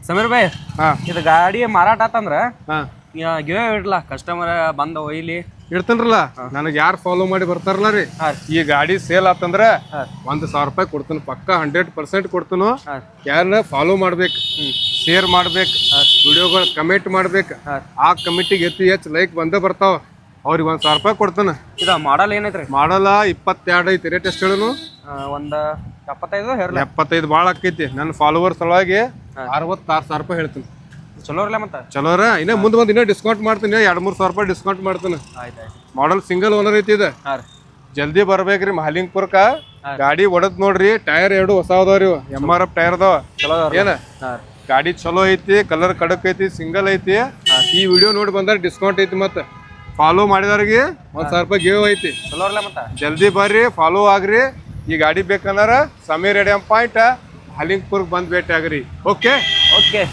ಸಮೀರ್ ಭಾಯ್ ಹಾ ಇದು ಗಾಡಿ ಮಾರಾಟ ಆತಂದ್ರ ಹಾ ಗಿವೆ ಇಡ್ಲಾ ಕಸ್ಟಮರ್ ಬಂದ ಒಯ್ಲಿ ಇಡ್ತೇನ್ರಲ್ಲ ನನಗೆ ಯಾರು ಫಾಲೋ ಮಾಡಿ ಬರ್ತಾರಲ್ಲ ರೀ ಈ ಗಾಡಿ ಸೇಲ್ ಆತಂದ್ರ $1,000 ಕೊಡ್ತೀನಿ ಪಕ್ಕ 100% ಕೊಡ್ತೀನಿ ಯಾರನ್ನ ಫಾಲೋ ಮಾಡ್ಬೇಕು ಶೇರ್ ಮಾಡ್ಬೇಕು ವಿಡಿಯೋಗಳು ಕಮೆಂಟ್ ಮಾಡ್ಬೇಕು ಆ ಕಮಿಟಿಗೆ ಹೆಚ್ಚು ಲೈಕ್ ಬಂದೇ ಬರ್ತಾವ ಅವ್ರಿಗೆ $1,000 ಕೊಡ್ತಾನೆ ಇದ ಮಾಡಲ್ ಏನೈತ್ರಿ ಮಾಡಲ್ಲ 22 ಐತಿ ರೇಟ್ ಎಷ್ಟು ಹೇಳನು ಒಂದ್ 75 ಹೇರ್ಲ 75 ಭಾಳ ಆಕೈತಿ ನನ್ನ ಫಾಲೋವರ್ ಸಲುವಾಗಿ $66,000 ಹೇಳ್ತೀನಿ ಚಲೋ ಇರ್ಲ ಮತ್ತ ಚಲೋರ ಇನ್ನ ಮುಂದೆ ಬಂದು ಇನ್ನೂ ಡಿಸ್ಕೌಂಟ್ ಮಾಡ್ತೀನಿ $2,000-3,000 ಡಿಸ್ಕೌಂಟ್ ಮಾಡ್ತೀನಿ ಆಯ್ತು ಮಾಡಲ್ ಸಿಂಗಲ್ ಓನರ್ ಐತಿ ಇದೆ ಹಾಂ ರೀ ಜಲ್ದಿ ಬರ್ಬೇಕ್ರಿ ಮಹಾಲಿಂಗ್ಪುರ್ಕ ಗಾಡಿ ಒಡದ್ ನೋಡ್ರಿ ಟೈರ್ 2 ಹೊಸ ಅದಾವ್ರಿ MRF ಟೈರ್ ಅದಾವ ಚಲೋ ಏನ ಹಾಂ ಗಾಡಿ ಚಲೋ ಐತಿ ಕಲರ್ ಕಡಕ್ ಐತಿ ಸಿಂಗಲ್ ಐತಿ ಈ ವಿಡಿಯೋ ನೋಡಿ ಬಂದ್ರೆ ಡಿಸ್ಕೌಂಟ್ ಐತಿ ಮತ್ತೆ ಫಾಲೋ ಮಾಡಿದವ್ರಿಗೆ $1,000 ಗಿವ್ ಐತಿ ಚಲೋ ಇರ್ಲ ಮತ್ತ ಜಲ್ದಿ ಬರ್ರಿ ಫಾಲೋ ಆಗ್ರಿ ಈ ಗಾಡಿ ಬೇಕಂದ್ರ ಸಮೀರ್ ರೇಡಿಯಂ ಪಾಯಿಂಟ್ ಮಹಾಲಿಂಗ್ಪುರ್ಗೆ ಬಂದ್ ಭೇಟಿ ಆಗ್ರಿ ಓಕೆ ಓಕೆ